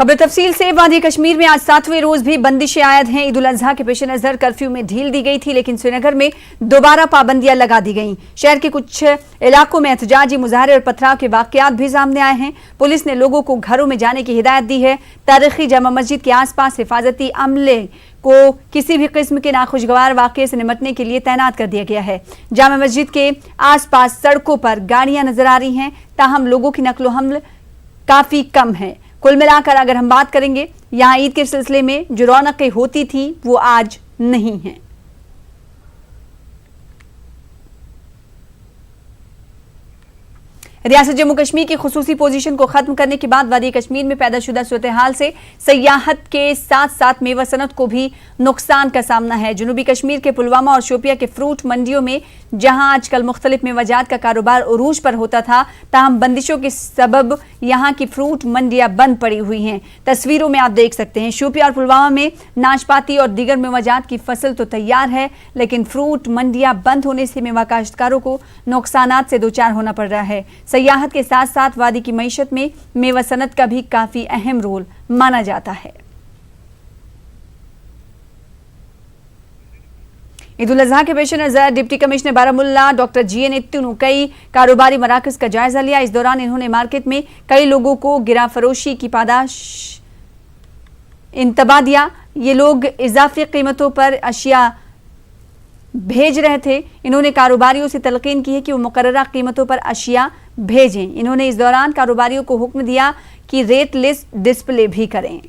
खबर तफसील से। वादी कश्मीर में आज 7वें रोज भी बंदिशें आयद हैं। ईद उल अजहा के पेश नजर कर्फ्यू में ढील दी गई थी, लेकिन श्रीनगर में दोबारा पाबंदियां लगा दी गईं। शहर के कुछ इलाकों में एहतजाजी मुजाहरे और पथराव के वाकयात भी सामने आए हैं। पुलिस ने लोगों को घरों में जाने की हिदायत दी है। तारीखी जामा मस्जिद के आसपास हिफाजती अमले को किसी भी किस्म के नाखुशगवार वाकये से निपटने के लिए तैनात कर दिया गया है। जामा मस्जिद के आसपास सड़कों पर गाड़ियां नजर आ रही हैं, ताहम लोगों की नकलो हमल काफी कम है। कुल मिलाकर अगर हम बात करेंगे, यहाँ ईद के सिलसिले में जो रौनकें होती थी वो आज नहीं है। रियासत जम्मू कश्मीर की खुसूसी पोजीशन को खत्म करने के बाद वादी कश्मीर में पैदाशुदा सूरत हाल से सयाहत के साथ साथ मेवा सनत को भी नुकसान का सामना है। जनूबी कश्मीर के पुलवामा और शोपिया के फ्रूट मंडियों में जहां आजकल मुख्तलिफ मेवाजात का कारोबार उरूज पर होता था, ताहम बंदिशों के सबब यहां की फ्रूट मंडियां बंद पड़ी हुई हैं। तस्वीरों में आप देख सकते हैं, शोपिया और पुलवामा में नाशपाती और दीगर मेवाजात की फसल तो तैयार है, लेकिन फ्रूट मंडियां बंद होने से मेवा काश्तकारों को नुकसानात से दो चार होना पड़ रहा है। सयाहत के साथ साथ वादी की मईशत में मेवा सनत का भी काफी अहम रोल माना जाता है। ईद उल अजहा के पेश नजर deputy commissioner Baramulla doctor GN इत्तू ने कई कारोबारी मराकज का जायजा लिया। इस दौरान इन्होंने मार्केट में कई लोगों को गिरा फरोशी की पादाश इंतबा दिया। ये लोग इजाफी कीमतों पर अशिया भेज रहे थे। इन्होंने कारोबारियों से तलकीन की है कि वो मुकर्ररा कीमतों पर अशिया भेजें। इन्होंने इस दौरान कारोबारियों को हुक्म दिया कि रेट लिस्ट डिस्प्ले भी करें।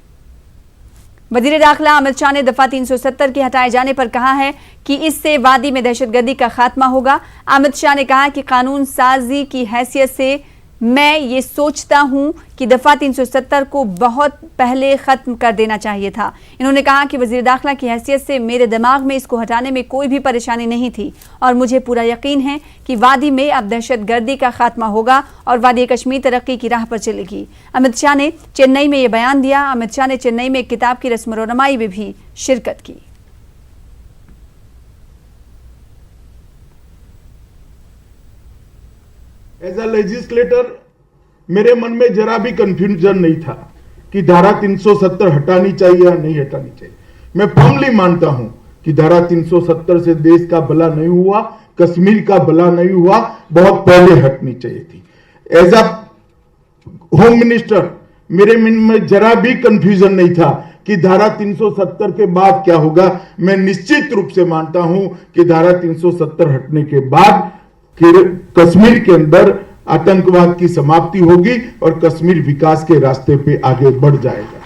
वजीर दाखिला अमित शाह ने दफा 370 के हटाए जाने पर कहा है कि इससे वादी में दहशतगर्दी का खात्मा होगा। अमित शाह ने कहा कि कानून साजी की हैसियत से मैं ये सोचता हूं कि दफा 370 को बहुत पहले खत्म कर देना चाहिए था। इन्होंने कहा कि वजीर दाखिला की हैसियत से मेरे दिमाग में इसको हटाने में कोई भी परेशानी नहीं थी और मुझे पूरा यकीन है कि वादी में अब दहशतगर्दी का खात्मा होगा और वादी कश्मीर तरक्की की राह पर चलेगी। अमित शाह ने चेन्नई में ये बयान दिया। अमित शाह ने चेन्नई में एक किताब की रस्म रोनमाई में भी शिरकत की। एज अ लेजिस्लेटर मेरे मन में जरा भी कंफ्यूजन नहीं था कि धारा 370 हटानी चाहिए या नहीं हटानी चाहिए। मैं फर्मली मानता हूं कि धारा 370 से देश का भला नहीं हुआ, कश्मीर का भला नहीं हुआ, बहुत पहले हटनी चाहिए थी। एज अ होम मिनिस्टर मेरे मन में जरा भी कंफ्यूजन नहीं था कि धारा 370 के बाद क्या होगा। मैं निश्चित रूप से मानता हूं कि धारा 370 हटने के बाद कश्मीर के अंदर आतंकवाद की समाप्ति होगी और कश्मीर विकास के रास्ते पे आगे बढ़ जाएगा।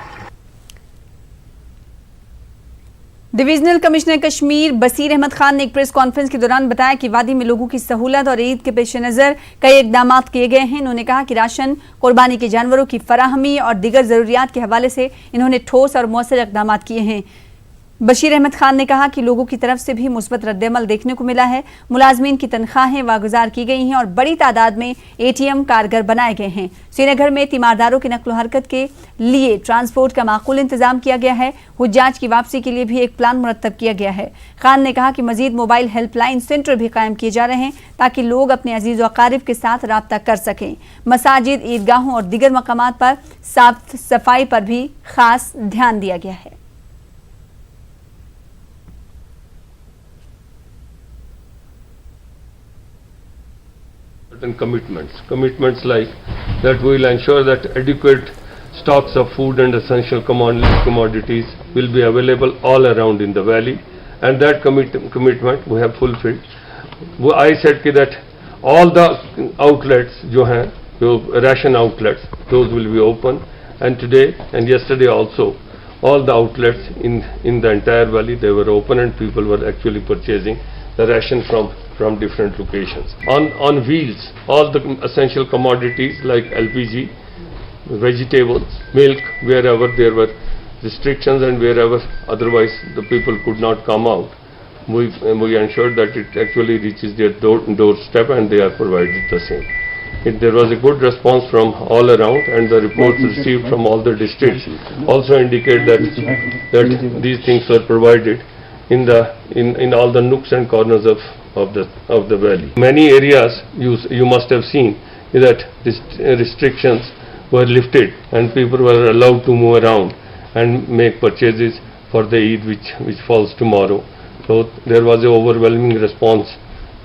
डिविजनल कमिश्नर कश्मीर बसीर अहमद खान ने एक प्रेस कॉन्फ्रेंस के दौरान बताया कि वादी में लोगों की सहूलत और ईद के पेश नजर कई इकदाम किए गए हैं। उन्होंने कहा कि राशन, कुर्बानी के जानवरों की फराहमी और दीगर जरूरियात के हवाले से इन्होंने ठोस और मौसर इकदाम किए हैं। बशीर अहमद खान ने कहा कि लोगों की तरफ से भी मुस्बत रद्दअमल देखने को मिला है। मुलाजमीन की तनख्वाहें वागुजार की गई हैं और बड़ी तादाद में ATM कारगर बनाए गए हैं। श्रीनगर में तीमारदारों की नकलो हरकत के लिए ट्रांसपोर्ट का माकूल इंतजाम किया गया है। हुज्जाज की वापसी के लिए भी एक प्लान मुरतब किया गया है। खान ने कहा कि मजीद मोबाइल हेल्पलाइन सेंटर भी कायम किए जा रहे हैं ताकि लोग अपने अजीज व अकारिब के साथ राब्ता कर सकें। मसाजिद, ईदगाहों और दीगर मकामात पर साफ सफाई पर भी खास ध्यान दिया गया है। Certain commitments like that we will ensure that adequate stocks of food and essential commodities will be available all around in the valley, and that commitment we have fulfilled. I said that all the outlets जो हैं, जो ration outlets, those will be open, and today and yesterday also all the outlets in the entire valley, they were open and people were actually purchasing the ration from different locations. On wheels, all the essential commodities like LPG, vegetables, milk, wherever there were restrictions and wherever otherwise the people could not come out, we ensured that it actually reaches their doorstep and they are provided the same. There was a good response from all around, and the reports received from all the districts also indicate that these things were provided in all the nooks and corners of the valley. Many areas you must have seen that restrictions were lifted and people were allowed to move around and make purchases for the Eid which falls tomorrow. So there was an overwhelming response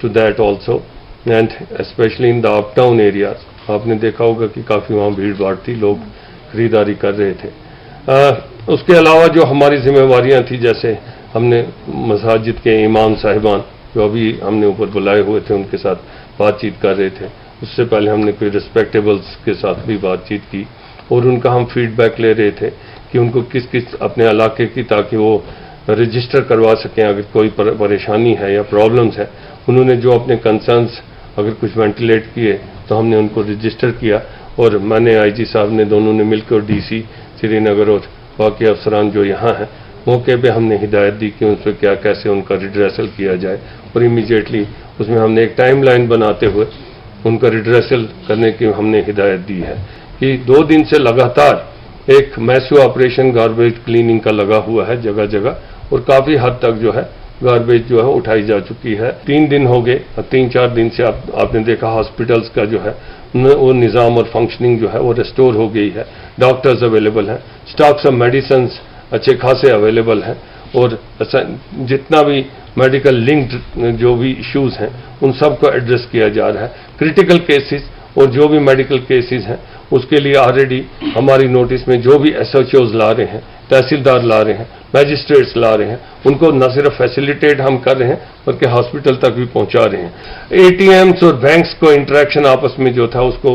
to that also, and especially in the uptown areas. आपने देखा होगा कि काफ़ी वहाँ भीड़ भाड़ थी, लोग खरीदारी कर रहे थे। उसके अलावा जो हमारी जिम्मेवारियाँ थी, जैसे हमने मसाजिद के इमाम साहिबान जो अभी हमने ऊपर बुलाए हुए थे उनके साथ बातचीत कर रहे थे, उससे पहले हमने कोई रिस्पेक्टेबल्स के साथ भी बातचीत की और उनका हम फीडबैक ले रहे थे कि उनको किस किस अपने इलाके की, ताकि वो रजिस्टर करवा सकें अगर कोई परेशानी है या प्रॉब्लम्स है। उन्होंने जो अपने कंसर्न्स अगर कुछ वेंटिलेट किए तो हमने उनको रजिस्टर किया और मैंने आईजी साहब ने दोनों ने मिलकर डीसी श्रीनगर और बाकी अफसरान जो यहाँ हैं मौके पे हमने हिदायत दी कि उन पर क्या कैसे उनका रिड्रेसल किया जाए और इमीडिएटली उसमें हमने एक टाइमलाइन बनाते हुए उनका रिड्रेसल करने की हमने हिदायत दी है कि 2 दिन से लगातार एक मैसिव ऑपरेशन गार्बेज क्लीनिंग का लगा हुआ है जगह जगह और काफ़ी हद तक जो है गार्बेज जो है उठाई जा चुकी है। 3 दिन हो गए, 3-4 दिन से आपने देखा हॉस्पिटल्स का जो है वो निज़ाम और फंक्शनिंग जो है वो रिस्टोर हो गई है। डॉक्टर्स अवेलेबल हैं, स्टॉक्स ऑफ मेडिसिन अच्छे खासे अवेलेबल हैं और जितना भी मेडिकल लिंक्ड जो भी इश्यूज हैं उन सबको एड्रेस किया जा रहा है। क्रिटिकल केसेस और जो भी मेडिकल केसेस हैं उसके लिए ऑलरेडी हमारी नोटिस में जो भी SHOs ला रहे हैं, तहसीलदार ला रहे हैं, मैजिस्ट्रेट्स ला रहे हैं, उनको न सिर्फ फैसिलिटेट हम कर रहे हैं बल्कि हॉस्पिटल तक भी पहुंचा रहे हैं। ATMs और बैंक्स को इंटरेक्शन आपस में जो था उसको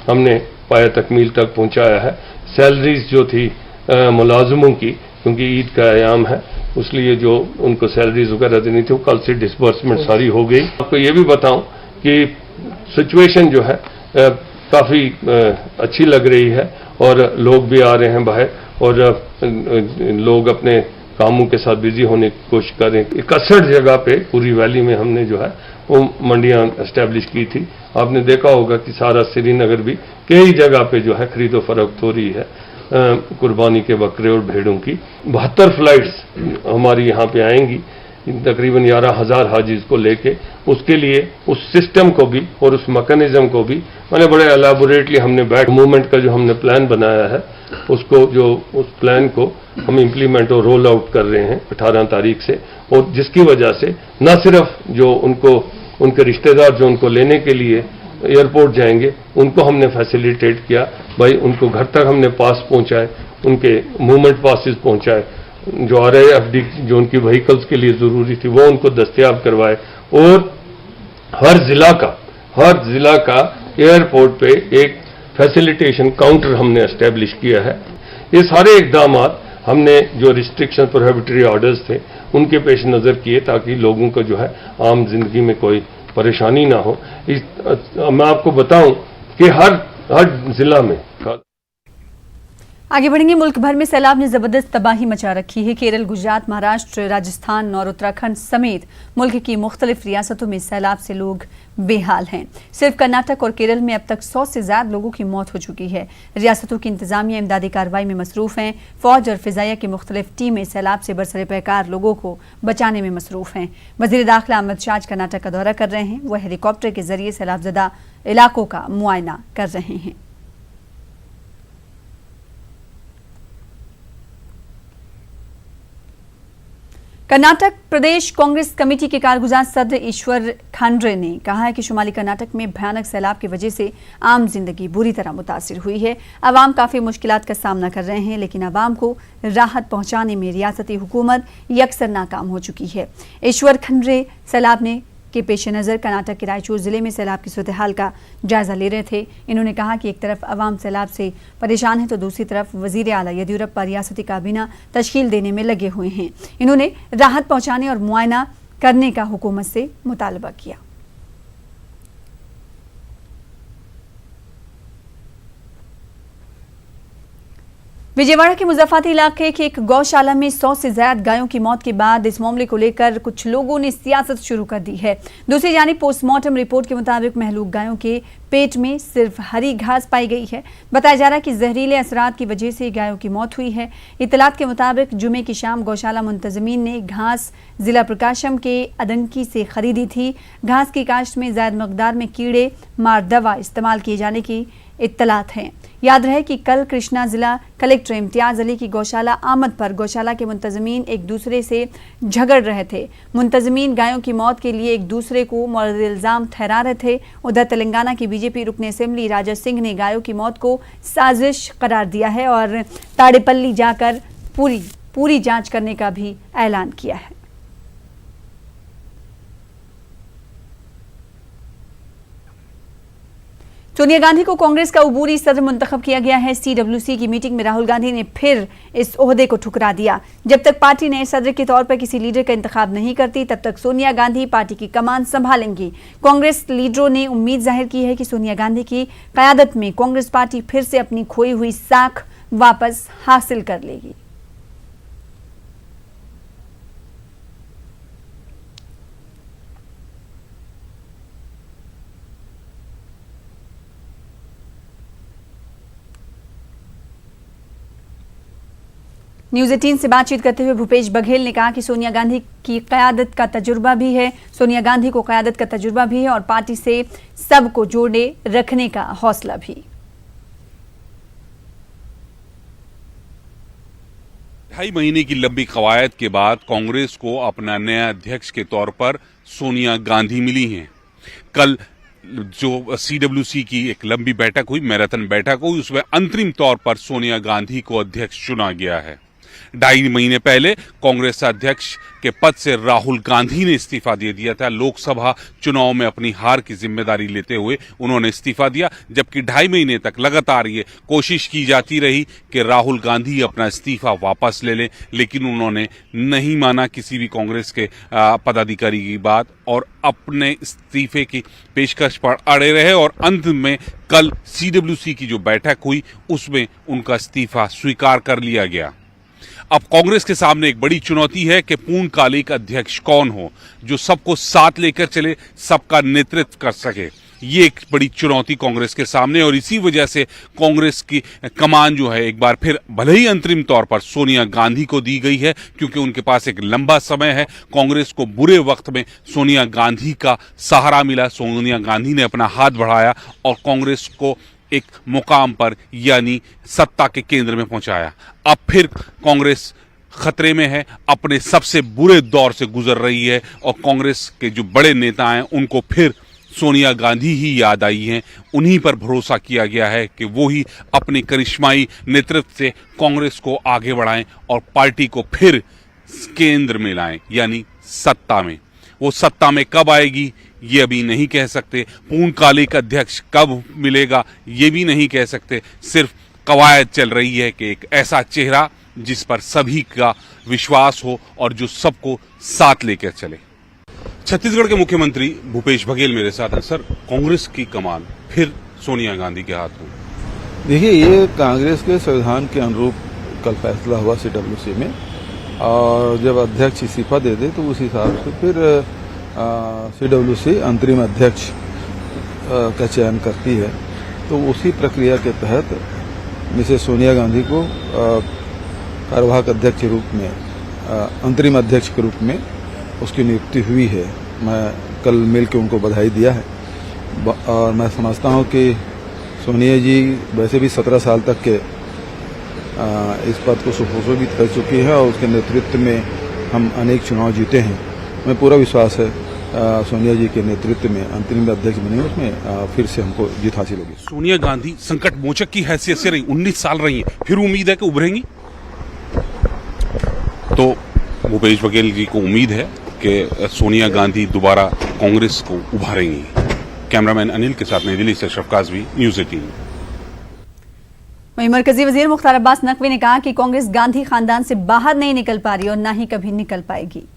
हमने पाया तकमील तक पहुंचाया है। सैलरीज जो थी मुलाजमों की, क्योंकि ईद का अयाम है उसलिए जो उनको सैलरीज वगैरह देनी थी वो कल से डिसबर्समेंट सारी हो गई। आपको ये भी बताऊं कि सिचुएशन जो है काफ़ी अच्छी लग रही है और लोग भी आ रहे हैं बाहर और लोग अपने कामों के साथ बिजी होने की कोशिश कर रहे हैं। 61 जगह पे पूरी वैली में हमने जो है वो मंडियां एस्टेब्लिश की थी। आपने देखा होगा कि सारा श्रीनगर भी कई जगह पे जो है खरीदो फरोख्त हो रही है कुर्बानी के बकरे और भेड़ों की। 72 फ्लाइट्स हमारी यहाँ पे आएंगी तकरीबन 11,000 हाजीज को लेके। उसके लिए उस सिस्टम को भी और उस मैकेनिज्म को भी मैंने बड़े एलाबोरेटली हमने बैक मूवमेंट का जो हमने प्लान बनाया है उसको जो उस प्लान को हम इम्प्लीमेंट और रोल आउट कर रहे हैं 18 तारीख से, और जिसकी वजह से न सिर्फ जो उनके रिश्तेदार जो उनको लेने के लिए एयरपोर्ट जाएंगे उनको हमने फैसिलिटेट किया, भाई उनको घर तक हमने पास पहुंचाए, उनके मूवमेंट पासिस पहुंचाए, जो RIFD जो उनकी व्हीकल्स के लिए ज़रूरी थी वो उनको दस्तयाब करवाए और हर जिला का एयरपोर्ट पे एक फैसिलिटेशन काउंटर हमने एस्टेब्लिश किया है। ये सारे इकदाम हमने जो रिस्ट्रिक्शन प्रोहिबिटरी ऑर्डर्स थे उनके पेश नज़र किए ताकि लोगों को जो है आम जिंदगी में कोई परेशानी ना हो। मैं आपको बताऊं कि हर जिला में आगे बढ़ेंगे। मुल्क भर में सैलाब ने जबरदस्त तबाही मचा रखी है। केरल, गुजरात, महाराष्ट्र, राजस्थान और उत्तराखंड समेत मुल्क की मुख्तलिफ रियासतों में सैलाब से लोग बेहाल हैं। सिर्फ कर्नाटक और केरल में अब तक 100 से ज्यादा लोगों की मौत हो चुकी है। रियासतों की इंतजामिया इमदादी कार्रवाई में मसरूफ हैं। फौज और फिजाइया की मुख्तलिफ टीमें सैलाब से बरसरे पैकार लोगों को बचाने में मसरूफ हैं। वजीर दाखिला अहमद शाह कर्नाटक का दौरा कर रहे हैं। वह हेलीकॉप्टर के जरिए सैलाबजदा इलाकों का मुआयना कर रहे हैं। कर्नाटक प्रदेश कांग्रेस कमेटी के कारगुजार सदर ईश्वर खांड्रे ने कहा है कि शुमाली कर्नाटक में भयानक सैलाब की वजह से आम जिंदगी बुरी तरह मुतासिर हुई है। अवाम काफ़ी मुश्किलात का सामना कर रहे हैं, लेकिन अवाम को राहत पहुंचाने में रियासती हुकूमत यकसर नाकाम हो चुकी है। ईश्वर खांड्रे सैलाब के पेश नज़र कर्नाटक के रायचूर जिले में सैलाब की सूरत हाल का जायजा ले रहे थे। इन्होंने कहा कि एक तरफ अवाम सैलाब से परेशान है तो दूसरी तरफ वजीर आला येदियुरप्पा रियासती काबीना तश्कील देने में लगे हुए हैं। इन्होंने राहत पहुंचाने और मुआयना करने का हुकूमत से मुतालबा किया। विजयवाड़ा के मुजफ्फराबाद इलाके के एक गौशाला में 100 से ज्यादा गायों की मौत के बाद इस मामले को लेकर कुछ लोगों ने सियासत शुरू कर दी है। दूसरी जानिब पोस्टमार्टम रिपोर्ट के मुताबिक महलूक गायों के पेट में सिर्फ हरी घास पाई गई है। बताया जा रहा है कि जहरीले असरात की वजह से गायों की मौत हुई है। इतलात के मुताबिक जुमे की शाम गौशाला मुंतजमीन ने घास जिला प्रकाशम के अदंकी से खरीदी थी। घास की काश्त में ज्यादा मकदार में कीड़े मार दवा इस्तेमाल किए जाने की इत्तलात हैं। याद रहे कि कल कृष्णा जिला कलेक्टर इम्तियाज अली की गौशाला आमद पर गौशाला के मुंतजमीन एक दूसरे से झगड़ रहे थे। मुंतजमीन गायों की मौत के लिए एक दूसरे को मौरद इल्जाम ठहरा रहे थे। उधर तेलंगाना की बीजेपी रुकन असेंबली राजा सिंह ने गायों की मौत को साजिश करार दिया है और ताड़ेपल्ली जाकर पूरी जांच करने का भी ऐलान किया है। सोनिया गांधी को कांग्रेस का उबूरी सदर मुंतखब किया गया है। CWC की मीटिंग में राहुल गांधी ने फिर इस ओहदे को ठुकरा दिया। जब तक पार्टी नए सदर के तौर पर किसी लीडर का इंतखाब नहीं करती तब तक सोनिया गांधी पार्टी की कमान संभालेंगी। कांग्रेस लीडरों ने उम्मीद जाहिर की है कि सोनिया गांधी की क़यादत में कांग्रेस पार्टी फिर से अपनी खोई हुई साख वापस हासिल कर लेगी। न्यूज़ 18 से बातचीत करते हुए भूपेश बघेल ने कहा कि सोनिया गांधी की क़यादत का तजुर्बा भी है, सोनिया गांधी को क़यादत का तजुर्बा भी है और पार्टी से सबको जोड़े रखने का हौसला भी। 2.5 महीने की लंबी कवायद के बाद कांग्रेस को अपना नया अध्यक्ष के तौर पर सोनिया गांधी मिली हैं। कल जो CWC की एक लंबी बैठक हुई, मैराथन बैठक हुई, उसमें अंतरिम तौर पर सोनिया गांधी को अध्यक्ष चुना गया है। 2.5 महीने पहले कांग्रेस अध्यक्ष के पद से राहुल गांधी ने इस्तीफा दे दिया था। लोकसभा चुनाव में अपनी हार की जिम्मेदारी लेते हुए उन्होंने इस्तीफा दिया, जबकि 2.5 महीने तक लगातार ये कोशिश की जाती रही कि राहुल गांधी अपना इस्तीफा वापस ले लें, लेकिन उन्होंने नहीं माना किसी भी कांग्रेस के पदाधिकारी की बात और अपने इस्तीफे की पेशकश पर अड़े रहे और अंत में कल CWC की जो बैठक हुई उसमें उनका इस्तीफा स्वीकार कर लिया गया। अब कांग्रेस के सामने एक बड़ी चुनौती है कि पूर्णकालिक अध्यक्ष कौन हो जो सबको साथ लेकर चले, सबका नेतृत्व कर सके। ये एक बड़ी चुनौती कांग्रेस के सामने और इसी वजह से कांग्रेस की कमान जो है एक बार फिर भले ही अंतरिम तौर पर सोनिया गांधी को दी गई है, क्योंकि उनके पास एक लंबा समय है। कांग्रेस को बुरे वक्त में सोनिया गांधी का सहारा मिला, सोनिया गांधी ने अपना हाथ बढ़ाया और कांग्रेस को एक मुकाम पर यानी सत्ता के केंद्र में पहुंचाया। अब फिर कांग्रेस खतरे में है, अपने सबसे बुरे दौर से गुजर रही है और कांग्रेस के जो बड़े नेता हैं उनको फिर सोनिया गांधी ही याद आई हैं। उन्हीं पर भरोसा किया गया है कि वो ही अपने करिश्माई नेतृत्व से कांग्रेस को आगे बढ़ाएं और पार्टी को फिर केंद्र में लाएं यानी सत्ता में। वो सत्ता में कब आएगी ये अभी नहीं कह सकते, पूर्णकालिक अध्यक्ष कब मिलेगा ये भी नहीं कह सकते। सिर्फ कवायद चल रही है कि एक ऐसा चेहरा जिस पर सभी का विश्वास हो और जो सबको साथ लेकर चले। छत्तीसगढ़ के मुख्यमंत्री भूपेश बघेल मेरे साथ हैं। सर, कांग्रेस की कमान फिर सोनिया गांधी के हाथ में। देखिए, ये कांग्रेस के संविधान के अनुरूप कल फैसला हुआ CWC में और जब अध्यक्ष इस्तीफा दे दे तो उस हिसाब से फिर CWC अंतरिम अध्यक्ष का चयन करती है। तो उसी प्रक्रिया के तहत मिसेस सोनिया गांधी को कार्यवाहक अध्यक्ष के रूप में, अंतरिम अध्यक्ष के रूप में उसकी नियुक्ति हुई है। मैं कल मिल के उनको बधाई दिया है और मैं समझता हूं कि सोनिया जी वैसे भी 17 साल तक के इस पद को सुशोभित कर चुकी है और उसके नेतृत्व में हम अनेक चुनाव जीते हैं। मैं पूरा विश्वास है सोनिया जी के नेतृत्व में अंतरिम अध्यक्ष बने उसमें फिर से हमको जीत हासिल होगी। सोनिया गांधी संकट मोचक की हैसियत से रही, 19 साल रही हैं, फिर उम्मीद है कि उभरेंगी। तो भूपेश बघेल जी को उम्मीद है कि सोनिया गांधी दोबारा कांग्रेस को उभारेंगी। कैमरामैन अनिल के साथ नई दिल्ली से अशरफ काजवी, न्यूज़ 18। वहीं मरकजी वजीर मुख्तार अब्बास नकवी ने कहा कि कांग्रेस गांधी खानदान से बाहर नहीं निकल पा रही और न ही कभी निकल पाएगी।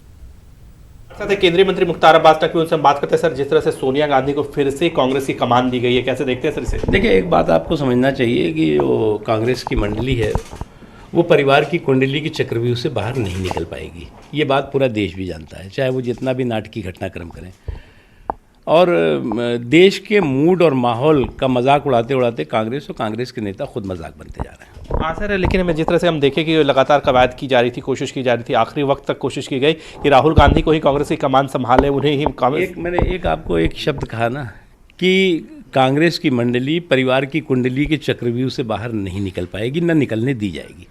केंद्रीय मंत्री मुख्तार अब्बास नकवी, उनसे बात करते हैं। सर, जिस तरह से सोनिया गांधी को फिर से कांग्रेस की कमान दी गई है, कैसे देखते हैं सर इसे? देखिए, एक बात आपको समझना चाहिए कि जो कांग्रेस की मंडली है वो परिवार की कुंडली की चक्रव्यूह से बाहर नहीं निकल पाएगी। ये बात पूरा देश भी जानता है, चाहे वो जितना भी नाटकीय घटनाक्रम करें। और देश के मूड और माहौल का मजाक उड़ाते उड़ाते कांग्रेस और कांग्रेस के नेता खुद मजाक बनते जा रहे हैं। हाँ सर, लेकिन जिस तरह से हम देखें कि लगातार कवायद की जा रही थी, कोशिश की जा रही थी, आखिरी वक्त तक कोशिश की गई कि राहुल गांधी को ही कांग्रेस की कमान संभाले, उन्हें ही मैंने आपको एक शब्द कहा ना कि कांग्रेस की मंडली परिवार की कुंडली के चक्रव्यूह से बाहर नहीं निकल पाएगी, न निकलने दी जाएगी।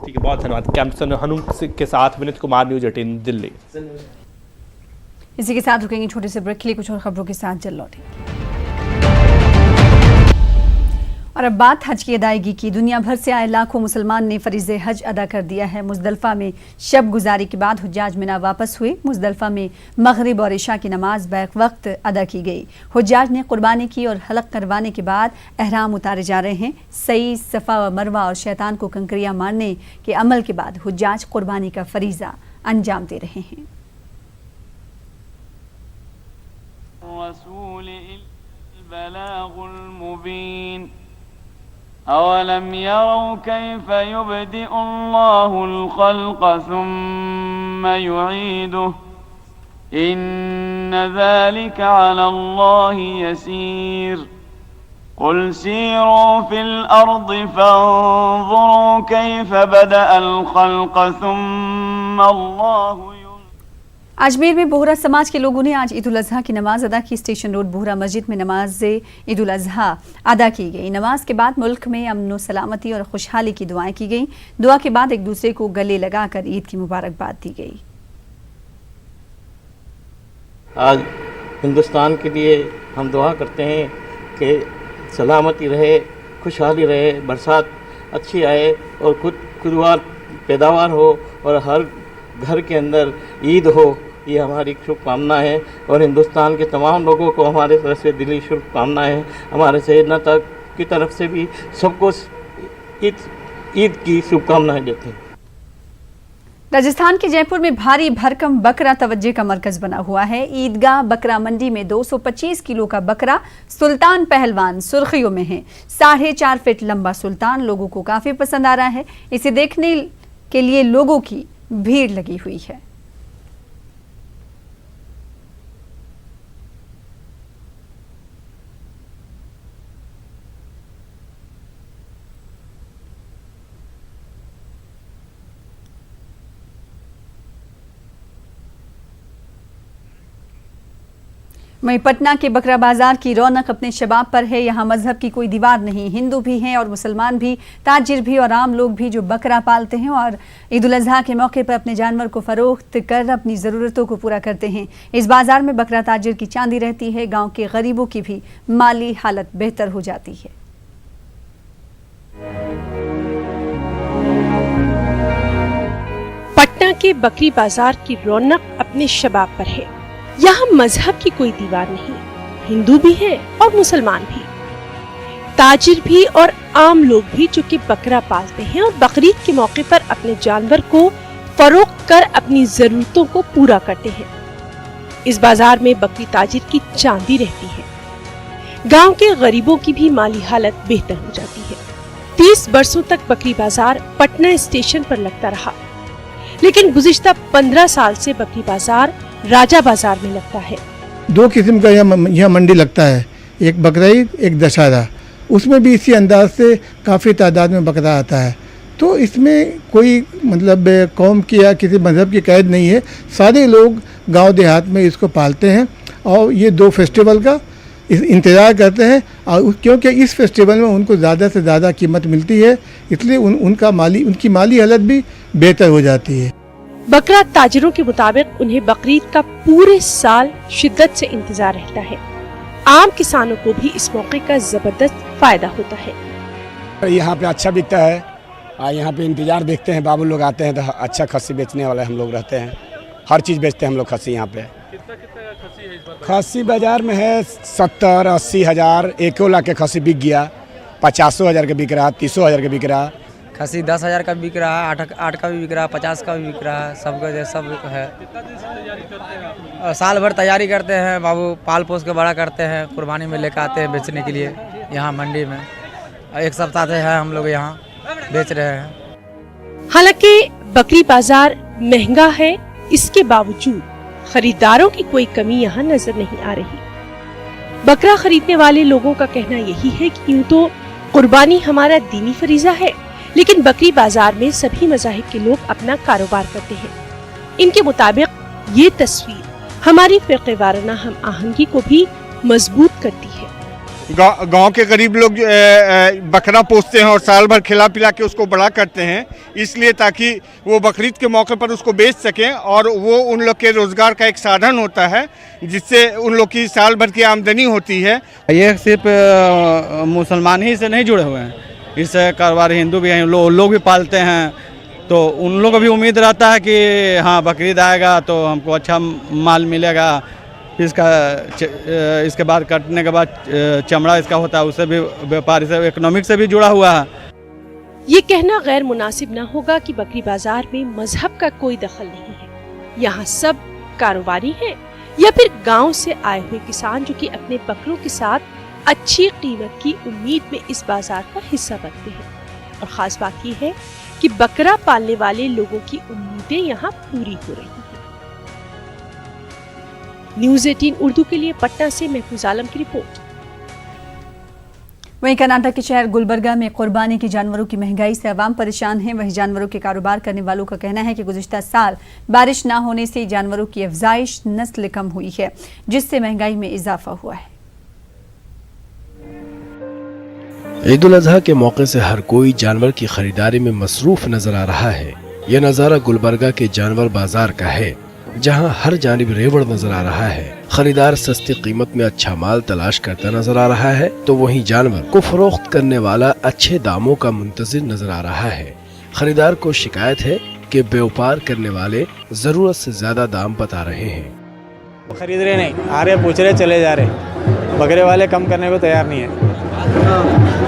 ठीक है, बहुत धन्यवाद। कैंपसन हनुम के साथ विनीत कुमार, न्यूज 18 दिल्ली। इसी के साथ रुकेंगे छोटे से ब्रेक के लिए, कुछ और खबरों के साथ जल्द लौटेंगे। और अब बात हज की अदायगी की। दुनिया भर से आए लाखों मुसलमान ने फरीज़ हज अदा कर दिया है। मुज़दलिफ़ा में शब गुजारी के बाद हुज्जाज मिना वापस हुए। मुज़दलिफ़ा में मगरिब और इशा की नमाज बैक वक्त अदा की गई। हुज्जाज ने कुर्बानी की और हलक करवाने के बाद एहराम उतारे जा रहे हैं। सई, सफ़ा व मरवा और शैतान को कंकरियाँ मारने के अमल के बाद हुज्जाज कुर्बानी का फरीज़ा अंजाम दे रहे हैं। अवलम यरौ कैफ युब्दिउल्लाहुल खल्क़ सुम्मा युईदुहु इन्न ज़ालिका अलल्लाहि यसीर कुल सीरू फिल अर्दि फंज़ुरू कैफ बदअल खल्क़ सुम्मा अल्लाहु। अजमेर में बोहरा समाज के लोगों ने आज ईद उल अजहा की नमाज अदा की। स्टेशन रोड बोहरा मस्जिद में नमाज ईद उल अजहा अदा की गई। नमाज के बाद मुल्क में अमन सलामती और खुशहाली की दुआएं की गई। दुआ के बाद एक दूसरे को गले लगाकर ईद की मुबारकबाद दी गई। आज हिंदुस्तान के लिए हम दुआ करते हैं कि सलामती रहे, खुशहाली रहे, बरसात अच्छी आए और खुदवार पैदावार हो और हर घर के अंदर ईद हो, ये हमारी शुभकामना है। और हिंदुस्तान के तमाम लोगों को हमारे तरफ से दिली शुभकामनाएं। हमारे सैयदना तक की तरफ से भी सबको ईद की शुभकामनाएं देते हैं। राजस्थान के जयपुर में भारी भरकम बकरा तवज्जे का मरकज बना हुआ है। ईदगाह बकरा मंडी में 225 किलो का बकरा सुल्तान पहलवान सुर्खियों में है। 4.5 फीट लंबा सुल्तान लोगों को काफी पसंद आ रहा है। इसे देखने के लिए लोगों की भीड़ लगी हुई है। वहीं पटना के बकरा बाजार की रौनक अपने शबाब पर है। यहाँ मजहब की कोई दीवार नहीं। हिंदू भी हैं और मुसलमान भी, ताजिर भी और आम लोग भी जो बकरा पालते हैं और ईद उल अजहा के मौके पर अपने जानवर को फरोख्त कर अपनी ज़रूरतों को पूरा करते हैं। इस बाजार में बकरा ताजिर की चांदी रहती है। गांव के गरीबों की भी माली हालत बेहतर हो जाती है। पटना के बकरी बाजार की रौनक अपने शबाब पर है। यहाँ मजहब की कोई दीवार नहीं। हिंदू भी हैं और मुसलमान भी, ताजिर भी और आम लोग भी जो कि बकरा पालते हैं और बकरीद के मौके पर अपने जानवर को फरोख्त कर अपनी जरूरतों को पूरा करते हैं। इस बाजार में बकरी ताजिर की चांदी रहती है। गांव के गरीबों की भी माली हालत बेहतर हो जाती है। 30 बरसों तक बकरी बाजार पटना स्टेशन पर लगता रहा, लेकिन गुज़िश्ता 15 साल से बकरी बाजार राजा बाजार में लगता है। 2 किस्म का यहाँ मंडी लगता है, एक बकरीद, एक दशहरा। उसमें भी इसी अंदाज से काफ़ी तादाद में बकरा आता है। तो इसमें कोई मतलब कौम की या किसी मज़हब की कैद नहीं है। सारे लोग गांव देहात में इसको पालते हैं और ये 2 फेस्टिवल का इंतज़ार करते हैं। और क्योंकि इस फेस्टिवल में उनको ज़्यादा से ज़्यादा कीमत मिलती है, इसलिए उनकी माली हालत भी बेहतर हो जाती है। बकरा ताजिरों के मुताबिक उन्हें बकरीद का पूरे साल शिद्दत से इंतजार रहता है। आम किसानों को भी इस मौके का जबरदस्त फायदा होता है। यहाँ पे अच्छा बिकता है और यहाँ पे इंतजार देखते हैं। बाबू लोग आते हैं तो अच्छा खस्सी बेचने वाले हम लोग रहते हैं। हर चीज़ बेचते हैं हम लोग खस्सी। यहाँ पे खस्सी बाजार में है 70-80 हज़ार। 1 लाख के खस्सी बिक गया, 50 हज़ार का बिक रहा, 30 हज़ार का बिक रहा। खस्सी 10 हज़ार का बिक रहा है, 8 का भी बिक रहा है, 50 का भी बिक रहा है। सब है। और साल भर तैयारी करते हैं बाबू, पाल पोस के बड़ा करते हैं, कुर्बानी में लेकर आते हैं बेचने के लिए यहाँ मंडी में। 1 सप्ताह से है हम लोग यहाँ बेच रहे हैं। हालांकि बकरी बाजार महंगा है, इसके बावजूद खरीदारों की कोई कमी यहाँ नजर नहीं आ रही। बकरा खरीदने वाले लोगों का कहना यही है कि यूं तो कुर्बानी हमारा दीनी फरीजा है, लेकिन बकरी बाजार में सभी मज़ाहिब के लोग अपना कारोबार करते हैं। इनके मुताबिक ये तस्वीर हमारी फ़िक़े वाराना हम आहंगी को भी मजबूत करती है। गांव के गरीब लोग बकरा पोसते हैं और साल भर खिला पिला के उसको बड़ा करते हैं, इसलिए ताकि वो बकरीद के मौके पर उसको बेच सकें और वो उन लोग के रोज़गार का एक साधन होता है जिससे उन लोग की साल भर की आमदनी होती है। ये सिर्फ मुसलमान ही से नहीं जुड़े हुए हैं, इस कारोबार हिंदू भी हैं, लोग भी पालते हैं, तो उन लोगों को भी उम्मीद रहता है कि हाँ बकरीद आएगा तो हमको अच्छा माल मिलेगा। इसके बाद कटने के बाद चमड़ा इसका होता है, उससे भी व्यापार से इकोनॉमिक से भी जुड़ा हुआ है। ये कहना गैर मुनासिब ना होगा कि बकरी बाजार में मजहब का कोई दखल नहीं है। यहाँ सब कारोबारी हैं या फिर गांव से आए हुए किसान जो कि अपने बकरों के साथ अच्छी कीमत की उम्मीद में इस बाजार का हिस्सा बनते हैं। और खास बात यह है कि बकरा पालने वाले लोगों की उम्मीदें यहाँ पूरी हो रही हैं। न्यूज़ 18 उर्दू के लिए पटना से महफूज आलम की रिपोर्ट। वहीं कर्नाटक के शहर गुलबर्गा में कुर्बानी के जानवरों की महंगाई से आवाम परेशान है। वहीं जानवरों के कारोबार करने वालों का कहना है कि गुज़िश्ता साल बारिश न होने से जानवरों की अफजाइश नस्ल कम हुई है, जिससे महंगाई में इजाफा हुआ है। ईद उल अजहा के मौके से हर कोई जानवर की खरीदारी में मसरूफ नजर आ रहा है। यह नज़ारा गुलबर्गा के जानवर बाजार का है, जहां हर जानिब रेवड़ नजर आ रहा है। खरीदार सस्ती कीमत में अच्छा माल तलाश करता नजर आ रहा है, तो वहीं जानवर को फरोख्त करने वाला अच्छे दामों का मुंतजिर नजर आ रहा है। खरीदार को शिकायत है कि व्यापार करने वाले जरूरत से ज्यादा दाम बता रहे हैं। खरीद रहे नहीं, आ रहे पूछ रहे चले जा रहे। बकरे वाले कम करने को तैयार नहीं है,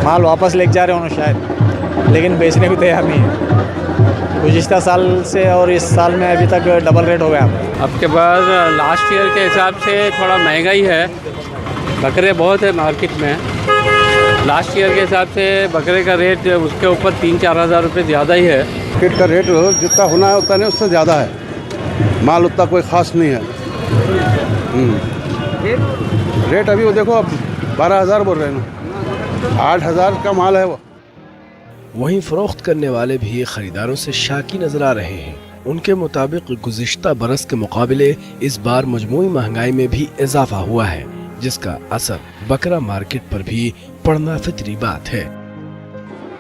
माल वापस लेके जा रहे होंगे शायद, लेकिन बेचने को तैयार नहीं है। गुज़िश्ता साल से और इस साल में अभी तक डबल रेट हो गया। अब के बाद लास्ट ईयर के हिसाब से थोड़ा महंगाई है, बकरे बहुत है मार्केट में। लास्ट ईयर के हिसाब से बकरे का रेट उसके ऊपर 3-4 हज़ार रुपये ज़्यादा ही है। मार्केट का रेट जितना होना है उतना नहीं, उससे ज़्यादा है। माल उतना कोई ख़ास नहीं है। रेट अभी वो देखो 12,000 बोल रहे हैं, 8,000 का माल है वो। वहीं फरोख्त करने वाले भी खरीदारों से शाकी नजर आ रहे हैं। उनके मुताबिक गुज़िश्ता बरस के मुकाबले इस बार मजमूई महंगाई में भी इजाफा हुआ है, जिसका असर बकरा मार्केट पर भी पड़ना फितरी बात है।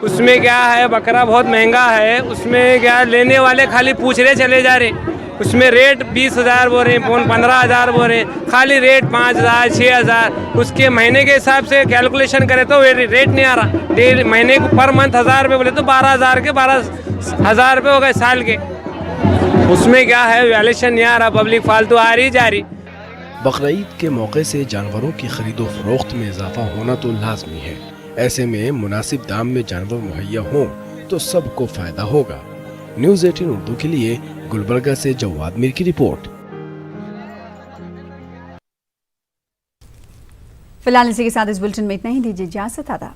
उसमें क्या है, बकरा बहुत महंगा है, उसमें क्या लेने वाले खाली पूछ रहे चले जा रहे। उसमें रेट 20,000 बोल रहे, 15,000 बोल रहे, खाली रेट 5,000 6,000। उसके महीने के हिसाब से कैलकुलेशन करें तो रेट नहीं आ रहा। डेली महीने को पर मंथ 1,000 रुपये बोले तो 12,000 के 12,000 रुपये हो गए साल के। उसमें क्या है, वैल्यूएशन नहीं आ रहा, पब्लिक फालतू आ रही जा रही। बकरीद के मौके से जानवरों की खरीदो फरोख्त में इजाफा होना तो लाजमी है। ऐसे में मुनासिब दाम में जानवर मुहैया हों तो सबको फायदा होगा। न्यूज़ 18 उर्दू के लिए गुलबर्गा से जवाद मीर की रिपोर्ट। फिलहाल इसी के साथ इस बुलेटिन में इतना ही। दीजिए इजाजत। आदाब।